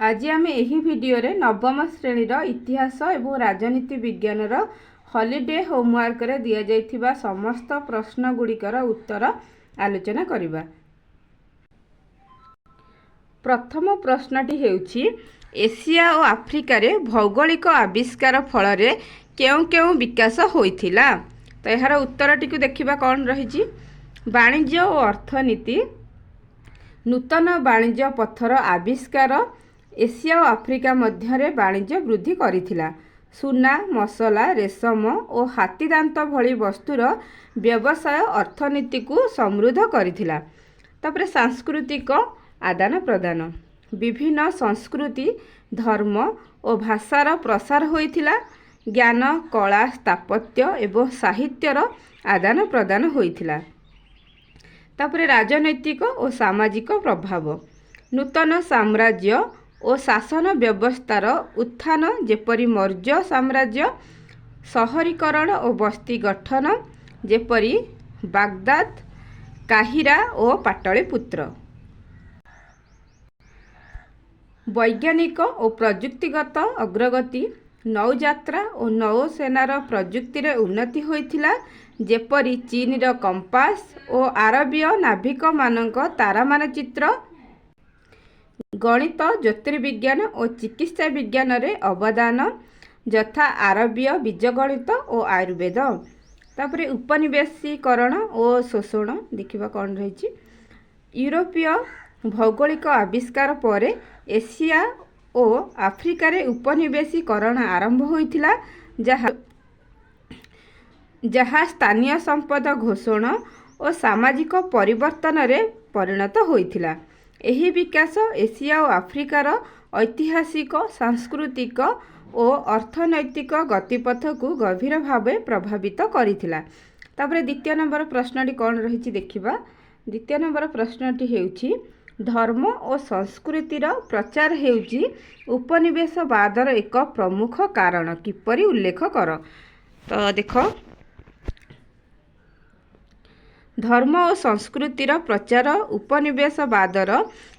आज आम यही भिडियो रे नवम श्रेणीर इतिहास एवं राजनीति विज्ञानर हॉलिडे होमवर्क रे दिया जाइथिबा समस्त प्रश्न गुड़िकर उत्तर आलोचना करिबा। प्रथम प्रश्नटी हेउछि एशिया और आफ्रिका रे भौगोलिक आविष्कार फल रे केउ केउ विकास होइथिला। तो यार उत्तरटी को देखिबा कौन रहिछि। वाणिज्य और अर्थनीति, नूतन वाणिज्य पथर आविष्कार एशिया और आफ्रिका मध्य वाणिज्य वृद्धि करिथिला। सुना, मसला, रेशम और हाथीदांत भली वस्तुर व्यवसाय अर्थनीति को समृद्ध करिथिला। तापरे सांस्कृतिक आदान प्रदान, विभिन्न संस्कृति, धर्म और भाषार प्रसार होइथिला। ज्ञान, कला, स्थापत्य एवं साहित्यर आदान प्रदान होइथिला। तापरे राजनैतिक और सामाजिक प्रभाव, नूतन साम्राज्य और शासन व्यवस्थार उत्थान जेपरी मौर्य साम्राज्य, शहरीकरण और बस्ती गठन जेपरी बागदाद, काहिरा और पाटलिपुत्र। वैज्ञानिक और प्रयुक्तिगत अग्रगति, नौयात्रा और नौसेनार प्रयुक्ति रे उन्नति होइथिला। जेपरी चीन रो कंपास और आरबीय नाविक मानक तारा मानचित्र, गणित, ज्योतिर्विज्ञान और चिकित्सा विज्ञान रे अवदान यथा आरबीय बीजगणित और आयुर्वेद। तापरे उपनिवेशीकरण और शोषण देखिबा कौन रही। यूरोपीय भौगोलिक आविष्कार पर एशिया और आफ्रिका रे उपनिवेशीकरण आरंभ होइथिला, जहाँ स्थानीय संपद घोषणा और सामाजिक परिवर्तन रे परिणत होइथिला। एही विकास एशिया और आफ्रिकार ऐतिहासिक, सांस्कृतिक और अर्थनैतिक गतिपथ को गभीर भावे प्रभावित करिथिला। तापरे द्वितीय नंबर प्रश्नटी कौन रही देखिबा। द्वितीय नंबर प्रश्नटी हेउछि धर्म और संस्कृतिर प्रचार हेउछि उपनिवेशवादर एक प्रमुख कारण, किपरि उल्लेख कर। तो देख, धर्म और संस्कृतिर प्रचार उपनिवेशवादर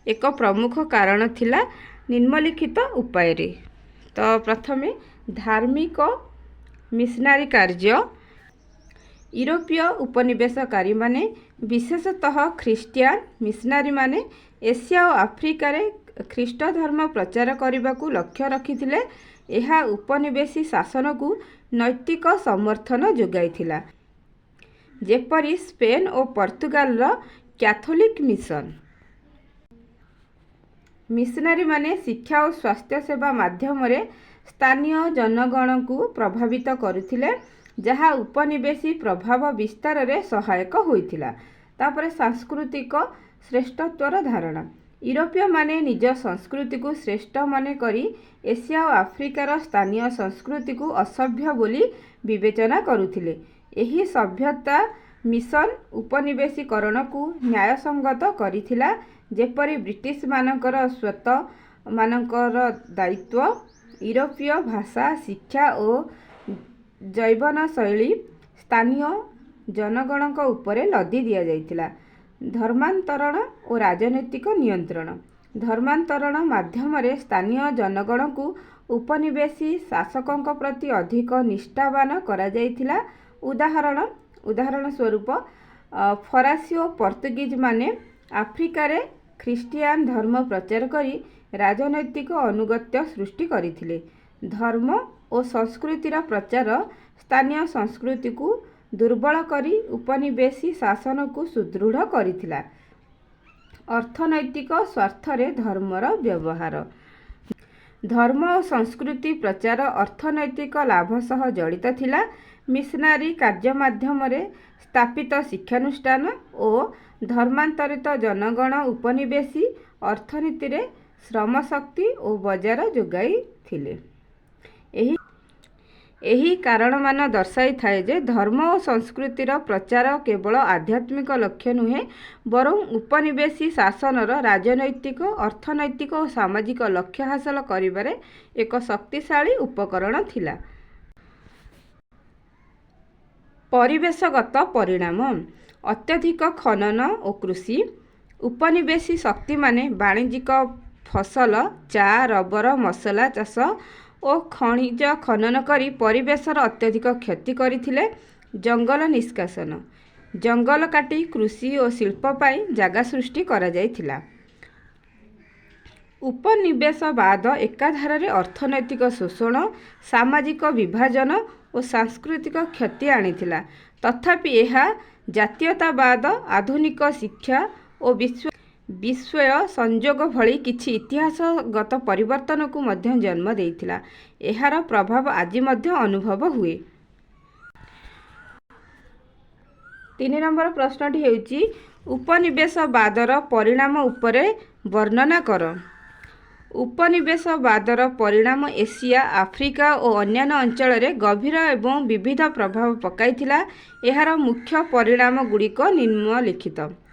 एक प्रमुख कारण थिला निम्नलिखित उपाय रे। तो प्रथमे धार्मिक मिशनारी कार्य, यूरोपीय उपनिवेशकारी माने विशेषतः ख्रीष्टियान मिशनारी माने एशिया और आफ्रिका रे ख्रीष्ट धर्म प्रचार करने को लक्ष्य रखिथिले। यह उपनिवेशी शासन को नैतिक समर्थन जोगाइथिला, जेपरी स्पेन और पोर्तुगाल रो कैथोलिक मिशन। मिशनारी माने शिक्षा और स्वास्थ्य सेवा माध्यम रे स्थानीय जनगण को प्रभावित करुथिले, जहाँ उपनिवेशी प्रभाव विस्तार रे सहायक होइथिला। तापरे सांस्कृतिक श्रेष्ठत्वर धारणा, यूरोपीय माने निज संस्कृति को श्रेष्ठ माने करी एशिया और आफ्रिकार स्थानीय संस्कृति को असभ्य बोली विवेचना करुथिले। एही सभ्यता मिशन उपनिवेशीकरण को न्यायसंगत करिथिला, जेपरी ब्रिटिश मानकर स्वत मानकर दायित्व, यूरोपीय भाषा, शिक्षा और जैवन शैली स्थानीय जनगणक उपरे लदी दिया जाइथिला। धर्मांतरण और राजनैतिक नियंत्रण, धर्मांतरण माध्यम रे स्थानीय जनगण को उपनिवेशी शासकों प्रति अधिक निष्ठावान करा जाइथिला। उदाहरण स्वरूप फरासी और पोर्तुगीज माने आफ्रिका रे ख्रीष्टियान धर्म प्रचार करी राजनैतिक अनुगत्य सृष्टि करिथिले। धर्म और संस्कृतिर प्रचार स्थानीय संस्कृति को दुर्बल करी उपनिवेशी शासन को सुदृढ़ करिथिला। अर्थनैतिक स्वार्थ रे धर्मर व्यवहार, धर्म और संस्कृति प्रचार अर्थनैतिक लाभ सह जड़ित थिला। मिशनारी कार्य माध्यम रे स्थापित शिक्षानुष्ठान और धर्मांतरित जनगण उपनिवेशी अर्थनीति रे श्रमशक्ति और बजार जोगाई थिले। एही कारण मान दर्शाई थाए जे धर्म और संस्कृतिर प्रचार केवल आध्यात्मिक लक्ष्य नुहे, बरं उपनिवेशी शासनर राजनैतिक, अर्थनैतिक और सामाजिक लक्ष्य हासिल करिबारे एक शक्तिशाली उपकरण थिला। परिवेशगत परिणाम, अत्यधिक खनन और कृषि, उपनिवेशी शक्ति माने वाणिज्यिक ଫସଲ, ଚା, ରବର, ମସଲା ଚାଷ ଓ ଖଣିଜ ଖନନ କରି ପରିବେଶର ଅତ୍ୟଧିକ କ୍ଷତି କରିଥିଲେ। ଜଙ୍ଗଲ ନିଷ୍କାସନ, ଜଙ୍ଗଲ କାଟି କୃଷି ଓ ଶିଳ୍ପ ପାଇଁ ଜାଗା ସୃଷ୍ଟି କରାଯାଇଥିଲା। ଉପନିବେଶବାଦ ଏକାଧାରରେ ଅର୍ଥନୈତିକ ଶୋଷଣ, ସାମାଜିକ ବିଭାଜନ ଓ ସାଂସ୍କୃତିକ କ୍ଷତି ଆଣିଥିଲା। ତଥାପି ଏହା ଜାତୀୟତାବାଦ, ଆଧୁନିକ ଶିକ୍ଷା ଓ ବିଶ୍ୱ ସଂଯୋଗ ଭଳି କିଛି ଇତିହାସଗତ ପରିବର୍ତ୍ତନକୁ ମଧ୍ୟ ଜନ୍ମ ଦେଇଥିଲା। ଏହାର ପ୍ରଭାବ ଆଜି ମଧ୍ୟ ଅନୁଭବ ହୁଏ। 3 ନମ୍ବର ପ୍ରଶ୍ନଟି ହେଉଛି ଉପନିବେଶବାଦର ପରିଣାମ ଉପରେ ବର୍ଣ୍ଣନା କର। ଉପନିବେଶବାଦର ପରିଣାମ ଏସିଆ, ଆଫ୍ରିକା ଓ ଅନ୍ୟାନ୍ୟ ଅଞ୍ଚଳରେ ଗଭୀର ଏବଂ ବିବିଧ ପ୍ରଭାବ ପକାଇଥିଲା। ଏହାର ମୁଖ୍ୟ ପରିଣାମ ଗୁଡ଼ିକ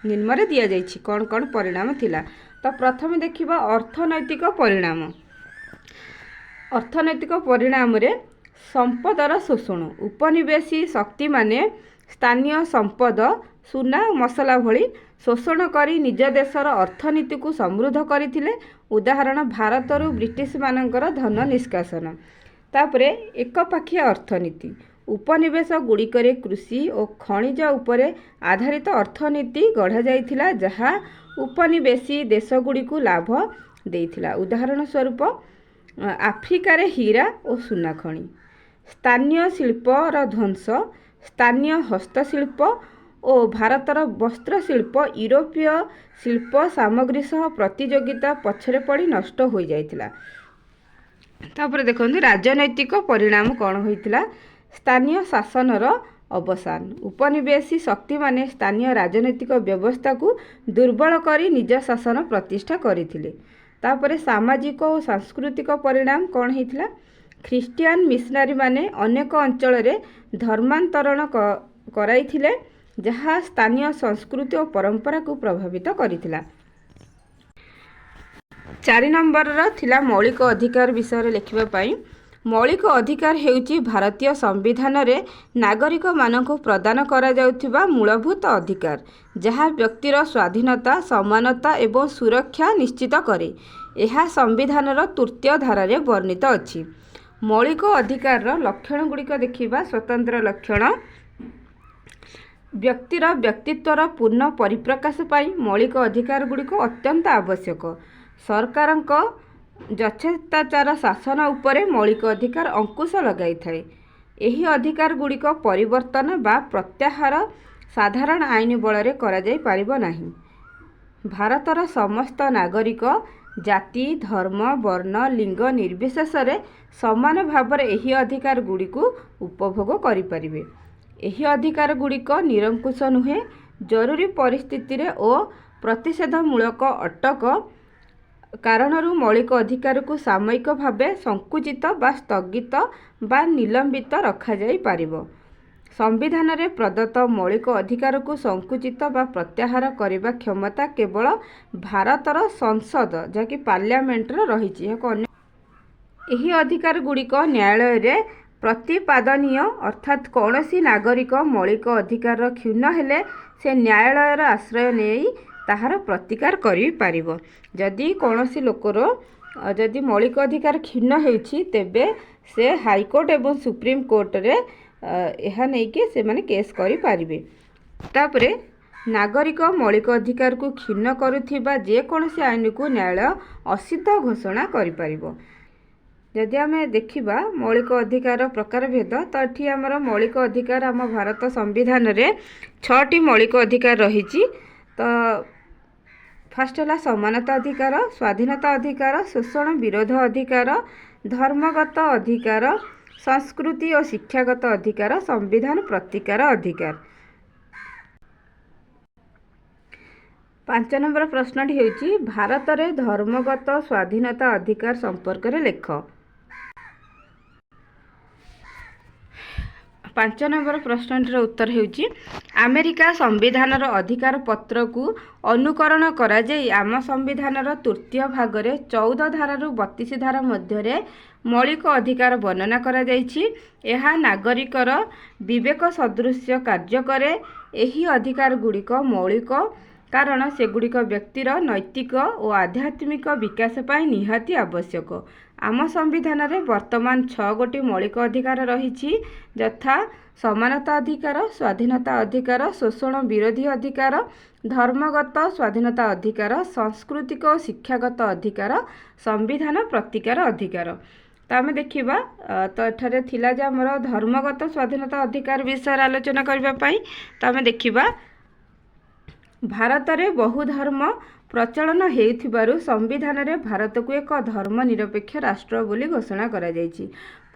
ନିମ୍ନରେ ଦିଆଯାଇଛି। କ'ଣ କ'ଣ ପରିଣାମ ଥିଲା? ତ ପ୍ରଥମେ ଦେଖିବା ଅର୍ଥନୈତିକ ପରିଣାମ। ଅର୍ଥନୈତିକ ପରିଣାମରେ ସମ୍ପଦର ଶୋଷଣ। ଉପନିବେଶୀ ଶକ୍ତିମାନେ ସ୍ଥାନୀୟ ସମ୍ପଦ, ସୁନା, ମସଲା ଭଳି ଶୋଷଣ କରି ନିଜ ଦେଶର ଅର୍ଥନୀତିକୁ ସମୃଦ୍ଧ କରିଥିଲେ। ଉଦାହରଣ ଭାରତରୁ ବ୍ରିଟିଶମାନଙ୍କର ଧନ ନିଷ୍କାସନ। ତାପରେ ଏକପାଖିଆ ଅର୍ଥନୀତି। ଉପନିବେଶ ଗୁଡ଼ିକରେ କୃଷି ଓ ଖଣିଜ ଉପରେ ଆଧାରିତ ଅର୍ଥନୀତି ଗଢ଼ାଯାଇଥିଲା, ଯାହା ଉପନିବେଶୀ ଦେଶଗୁଡ଼ିକୁ ଲାଭ ଦେଇଥିଲା। ଉଦାହରଣ ସ୍ୱରୂପ ଆଫ୍ରିକାରେ ହୀରା ଓ ସୁନା ଖଣି। ସ୍ଥାନୀୟ ଶିଳ୍ପର ଧ୍ୱଂସ। ସ୍ଥାନୀୟ ହସ୍ତଶିଳ୍ପ ଓ ଭାରତର ବସ୍ତ୍ରଶିଳ୍ପ ୟୁରୋପୀୟ ଶିଳ୍ପ ସାମଗ୍ରୀ ସହ ପ୍ରତିଯୋଗିତା ପଛରେ ପଡ଼ି ନଷ୍ଟ ହୋଇଯାଇଥିଲା। ତାପରେ ଦେଖନ୍ତୁ ରାଜନୈତିକ ପରିଣାମ କ'ଣ ହୋଇଥିଲା? ସ୍ଥାନୀୟ ଶାସନର ଅବସାନ। ଉପନିବେଶୀ ଶକ୍ତିମାନେ ସ୍ଥାନୀୟ ରାଜନୈତିକ ବ୍ୟବସ୍ଥାକୁ ଦୁର୍ବଳ କରି ନିଜ ଶାସନ ପ୍ରତିଷ୍ଠା କରିଥିଲେ। ତାପରେ ସାମାଜିକ ଓ ସାଂସ୍କୃତିକ ପରିଣାମ କ'ଣ ହେଇଥିଲା? ଖ୍ରୀଷ୍ଟିଆନ ମିଶନାରୀମାନେ ଅନେକ ଅଞ୍ଚଳରେ ଧର୍ମାନ୍ତରଣ କରାଇଥିଲେ, ଯାହା ସ୍ଥାନୀୟ ସଂସ୍କୃତି ଓ ପରମ୍ପରାକୁ ପ୍ରଭାବିତ କରିଥିଲା। 4 ନମ୍ବରର ଥିଲା ମୌଳିକ ଅଧିକାର ବିଷୟରେ ଲେଖିବା ପାଇଁ। ମୌଳିକ ଅଧିକାର ହେଉଛି ଭାରତୀୟ ସମ୍ବିଧାନରେ ନାଗରିକମାନଙ୍କୁ ପ୍ରଦାନ କରାଯାଉଥିବା ମୂଳଭୂତ ଅଧିକାର, ଯାହା ବ୍ୟକ୍ତିର ସ୍ୱାଧୀନତା, ସମାନତା ଏବଂ ସୁରକ୍ଷା ନିଶ୍ଚିତ କରେ। ଏହା ସମ୍ବିଧାନର 3ୟ ଧାରାରେ ବର୍ଣ୍ଣିତ ଅଛି। ମୌଳିକ ଅଧିକାରର ଲକ୍ଷଣଗୁଡ଼ିକ ଦେଖିବା। ସ୍ୱତନ୍ତ୍ର ଲକ୍ଷଣ। ବ୍ୟକ୍ତିର ବ୍ୟକ୍ତିତ୍ୱର ପୂର୍ଣ୍ଣ ପରିପ୍ରକାଶ ପାଇଁ ମୌଳିକ ଅଧିକାରଗୁଡ଼ିକ ଅତ୍ୟନ୍ତ ଆବଶ୍ୟକ। ସରକାରଙ୍କ ଯଥେଚ୍ଛାଚାର ଶାସନ ଉପରେ ମୌଳିକ ଅଧିକାର ଅଙ୍କୁଶ ଲଗାଇଥାଏ। ଏହି ଅଧିକାରଗୁଡ଼ିକ ପରିବର୍ତ୍ତନ ବା ପ୍ରତ୍ୟାହାର ସାଧାରଣ ଆଇନ ବଳରେ କରାଯାଇପାରିବ ନାହିଁ। ଭାରତର ସମସ୍ତ ନାଗରିକ ଜାତି, ଧର୍ମ, ବର୍ଣ୍ଣ, ଲିଙ୍ଗ ନିର୍ବିଶେଷରେ ସମାନ ଭାବରେ ଏହି ଅଧିକାରଗୁଡ଼ିକୁ ଉପଭୋଗ କରିପାରିବେ। ଏହି ଅଧିକାରଗୁଡ଼ିକ ନିରଙ୍କୁଶ ନୁହେଁ। ଜରୁରୀ ପରିସ୍ଥିତିରେ ଓ ପ୍ରତିଷେଧମୂଳକ ଅଟକ କାରଣରୁ ମୌଳିକ ଅଧିକାରକୁ ସାମୟିକ ଭାବେ ସଙ୍କୁଚିତ ବା ସ୍ଥଗିତ ବା ନିଲମ୍ବିତ ରଖାଯାଇପାରିବ। ସମ୍ବିଧାନରେ ପ୍ରଦତ୍ତ ମୌଳିକ ଅଧିକାରକୁ ସଙ୍କୁଚିତ ବା ପ୍ରତ୍ୟାହାର କରିବା କ୍ଷମତା କେବଳ ଭାରତର ସଂସଦ, ଯାହାକି ପାର୍ଲାମେଣ୍ଟର ରହିଛି। ଏହି ଅଧିକାରଗୁଡ଼ିକ ନ୍ୟାୟାଳୟରେ ପ୍ରତିପାଦନୀୟ, ଅର୍ଥାତ୍ କୌଣସି ନାଗରିକ ମୌଳିକ ଅଧିକାରର କ୍ଷୁଣ୍ଣ ହେଲେ ସେ ନ୍ୟାୟାଳୟର ଆଶ୍ରୟ ନେଇ ତାହାର ପ୍ରତିକାର କରିପାରିବ। ଯଦି କୌଣସି ଲୋକର ମୌଳିକ ଅଧିକାର କ୍ଷୁଣ୍ଣ ହେଉଛି, ତେବେ ସେ ହାଇକୋର୍ଟ ଏବଂ ସୁପ୍ରିମକୋର୍ଟରେ ଏହା ନେଇକି ସେମାନେ କେସ୍ କରିପାରିବେ। ତାପରେ ନାଗରିକ ମୌଳିକ ଅଧିକାରକୁ କ୍ଷୁଣ୍ଣ କରୁଥିବା ଯେକୌଣସି ଆଇନକୁ ନ୍ୟାୟାଳୟ ଅସିଦ୍ଧ ଘୋଷଣା କରିପାରିବ। ଯଦି ଆମେ ଦେଖିବା ମୌଳିକ ଅଧିକାର ପ୍ରକାରଭେଦ, ତ ଏଠି ଆମର ମୌଳିକ ଅଧିକାର ଆମ ଭାରତ ସମ୍ବିଧାନରେ 6ଟି ମୌଳିକ ଅଧିକାର ରହିଛି। ତ ଫାଷ୍ଟ ହେଲା ସମାନତା ଅଧିକାର, ସ୍ୱାଧୀନତା ଅଧିକାର, ଶୋଷଣ ବିରୋଧ ଅଧିକାର, ଧର୍ମଗତ ଅଧିକାର, ସଂସ୍କୃତି ଓ ଶିକ୍ଷାଗତ ଅଧିକାର, ସମ୍ବିଧାନ ପ୍ରତିକାର ଅଧିକାର। 5 ନମ୍ବର ପ୍ରଶ୍ନଟି ହେଉଛି ଭାରତରେ ଧର୍ମଗତ ସ୍ୱାଧୀନତା ଅଧିକାର ସମ୍ପର୍କରେ ଲେଖ। 5 ନମ୍ବର ପ୍ରଶ୍ନଟିର ଉତ୍ତର ହେଉଛି ଆମେରିକା ସମ୍ବିଧାନର ଅଧିକାର ପତ୍ରକୁ ଅନୁକରଣ କରାଯାଇ ଆମ ସମ୍ବିଧାନର 3ୟ ଭାଗରେ 14 ଧାରାରୁ 32 ଧାରା ମଧ୍ୟରେ ମୌଳିକ ଅଧିକାର ବର୍ଣ୍ଣନା କରାଯାଇଛି। ଏହା ନାଗରିକର ବିବେକ ସଦୃଶ କାର୍ଯ୍ୟ କରେ। ଏହି ଅଧିକାରଗୁଡ଼ିକ ମୌଳିକ କାରଣ ସେଗୁଡ଼ିକ ବ୍ୟକ୍ତିର ନୈତିକ ଓ ଆଧ୍ୟାତ୍ମିକ ବିକାଶ ପାଇଁ ନିହାତି ଆବଶ୍ୟକ। ଆମ ସମ୍ବିଧାନରେ ବର୍ତ୍ତମାନ 6ଗୋଟି ମୌଳିକ ଅଧିକାର ରହିଛି, ଯଥା ସମାନତା ଅଧିକାର, ସ୍ୱାଧୀନତା ଅଧିକାର, ଶୋଷଣ ବିରୋଧୀ ଅଧିକାର, ଧର୍ମଗତ ସ୍ୱାଧୀନତା ଅଧିକାର, ସାଂସ୍କୃତିକ ଓ ଶିକ୍ଷାଗତ ଅଧିକାର, ସମ୍ବିଧାନ ପ୍ରତିକାର ଅଧିକାର। ତ ଆମେ ଦେଖିବା ତ ଏଠାରେ ଥିଲା ଯେ ଆମର ଧର୍ମଗତ ସ୍ୱାଧୀନତା ଅଧିକାର ବିଷୟରେ ଆଲୋଚନା କରିବା ପାଇଁ। ତ ଆମେ ଦେଖିବା ଭାରତରେ ବହୁ ଧର୍ମ ପ୍ରଚଳନ ହେଉଥିବାରୁ ସମ୍ବିଧାନରେ ଭାରତକୁ ଏକ ଧର୍ମ ନିରପେକ୍ଷ ରାଷ୍ଟ୍ର ବୋଲି ଘୋଷଣା କରାଯାଇଛି।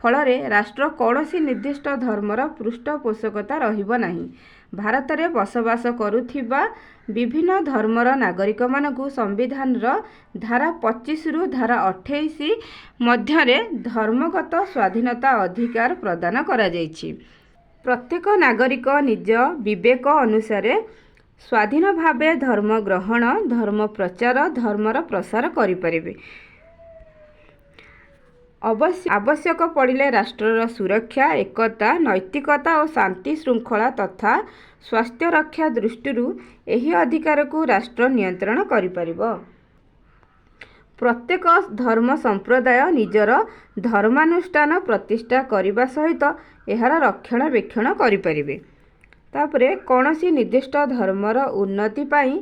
ଫଳରେ ରାଷ୍ଟ୍ର କୌଣସି ନିର୍ଦ୍ଦିଷ୍ଟ ଧର୍ମର ପୃଷ୍ଠପୋଷକତା ରହିବ ନାହିଁ। ଭାରତରେ ବସବାସ କରୁଥିବା ବିଭିନ୍ନ ଧର୍ମର ନାଗରିକମାନଙ୍କୁ ସମ୍ବିଧାନର ଧାରା 25ରୁ ଧାରା 28 ମଧ୍ୟରେ ଧର୍ମଗତ ସ୍ୱାଧୀନତା ଅଧିକାର ପ୍ରଦାନ କରାଯାଇଛି। ପ୍ରତ୍ୟେକ ନାଗରିକ ନିଜ ବିବେକ ଅନୁସାରେ ସ୍ୱାଧୀନ ଭାବେ ଧର୍ମ ଗ୍ରହଣ, ଧର୍ମ ପ୍ରଚାର, ଧର୍ମର ପ୍ରସାର କରିପାରିବେ। ଆବଶ୍ୟକ ପଡ଼ିଲେ ରାଷ୍ଟ୍ରର ସୁରକ୍ଷା, ଏକତା, ନୈତିକତା ଓ ଶାନ୍ତି ଶୃଙ୍ଖଳା ତଥା ସ୍ୱାସ୍ଥ୍ୟ ରକ୍ଷା ଦୃଷ୍ଟିରୁ ଏହି ଅଧିକାରକୁ ରାଷ୍ଟ୍ର ନିୟନ୍ତ୍ରଣ କରିପାରିବ। ପ୍ରତ୍ୟେକ ଧର୍ମ ସମ୍ପ୍ରଦାୟ ନିଜର ଧର୍ମାନୁଷ୍ଠାନ ପ୍ରତିଷ୍ଠା କରିବା ସହିତ ଏହାର ରକ୍ଷଣାବେକ୍ଷଣ କରିପାରିବେ। ତାପରେ କୌଣସି ନିର୍ଦ୍ଦିଷ୍ଟ ଧର୍ମର ଉନ୍ନତି ପାଇଁ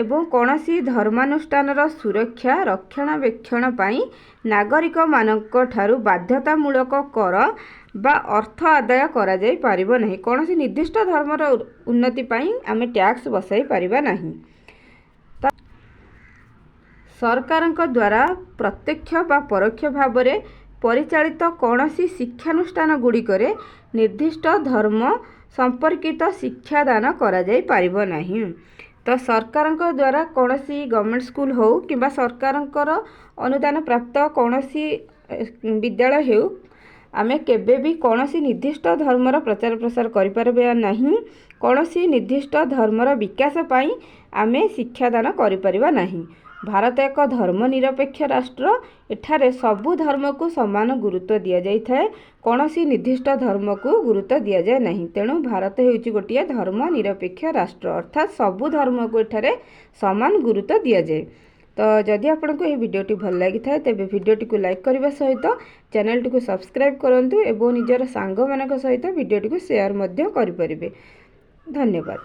ଏବଂ କୌଣସି ଧର୍ମାନୁଷ୍ଠାନର ସୁରକ୍ଷା ରକ୍ଷଣାବେକ୍ଷଣ ପାଇଁ ନାଗରିକମାନଙ୍କଠାରୁ ବାଧ୍ୟତାମୂଳକ କର ବା ଅର୍ଥ ଆଦାୟ କରାଯାଇ ପାରିବ ନାହିଁ। କୌଣସି ନିର୍ଦ୍ଦିଷ୍ଟ ଧର୍ମର ଉନ୍ନତି ପାଇଁ ଆମେ ଟ୍ୟାକ୍ସ ବସାଇ ପାରିବା ନାହିଁ। ସରକାରଙ୍କ ଦ୍ୱାରା ପ୍ରତ୍ୟକ୍ଷ ବା ପରୋକ୍ଷ ଭାବରେ ପରିଚାଳିତ କୌଣସି ଶିକ୍ଷାନୁଷ୍ଠାନଗୁଡ଼ିକରେ ନିର୍ଦ୍ଦିଷ୍ଟ ଧର୍ମ ସମ୍ପର୍କିତ ଶିକ୍ଷାଦାନ କରାଯାଇ ପାରିବ ନାହିଁ। ତ ସରକାରଙ୍କ ଦ୍ୱାରା କୌଣସି ଗଭର୍ଣ୍ଣମେଣ୍ଟ ସ୍କୁଲ ହେଉ କିମ୍ବା ସରକାରଙ୍କର ଅନୁଦାନ ପ୍ରାପ୍ତ କୌଣସି ବିଦ୍ୟାଳୟ ହେଉ, ଆମେ କେବେ ବି କୌଣସି ନିର୍ଦ୍ଦିଷ୍ଟ ଧର୍ମର ପ୍ରଚାର ପ୍ରସାର କରିପାରିବା ନାହିଁ। କୌଣସି ନିର୍ଦ୍ଦିଷ୍ଟ ଧର୍ମର ବିକାଶ ପାଇଁ ଆମେ ଶିକ୍ଷାଦାନ କରିପାରିବା ନାହିଁ। ଭାରତ ଏକ ଧର୍ମ ନିରପେକ୍ଷ ରାଷ୍ଟ୍ର। ଏଠାରେ ସବୁ ଧର୍ମକୁ ସମାନ ଗୁରୁତ୍ୱ ଦିଆଯାଇଥାଏ। କୌଣସି ନିର୍ଦ୍ଦିଷ୍ଟ ଧର୍ମକୁ ଗୁରୁତ୍ୱ ଦିଆଯାଏ ନାହିଁ। ତେଣୁ ଭାରତ ହେଉଛି ଗୋଟିଏ ଧର୍ମ ନିରପେକ୍ଷ ରାଷ୍ଟ୍ର, ଅର୍ଥାତ୍ ସବୁ ଧର୍ମକୁ ଏଠାରେ ସମାନ ଗୁରୁତ୍ୱ ଦିଆଯାଏ। ତ ଯଦି ଆପଣଙ୍କୁ ଏହି ଭିଡ଼ିଓଟି ଭଲ ଲାଗିଥାଏ ତେବେ ଭିଡ଼ିଓଟିକୁ ଲାଇକ୍ କରିବା ସହିତ ଚ୍ୟାନେଲଟିକୁ ସବସ୍କ୍ରାଇବ୍ କରନ୍ତୁ ଏବଂ ନିଜର ସାଙ୍ଗମାନଙ୍କ ସହିତ ଭିଡ଼ିଓଟିକୁ ସେୟାର ମଧ୍ୟ କରିପାରିବେ। ଧନ୍ୟବାଦ।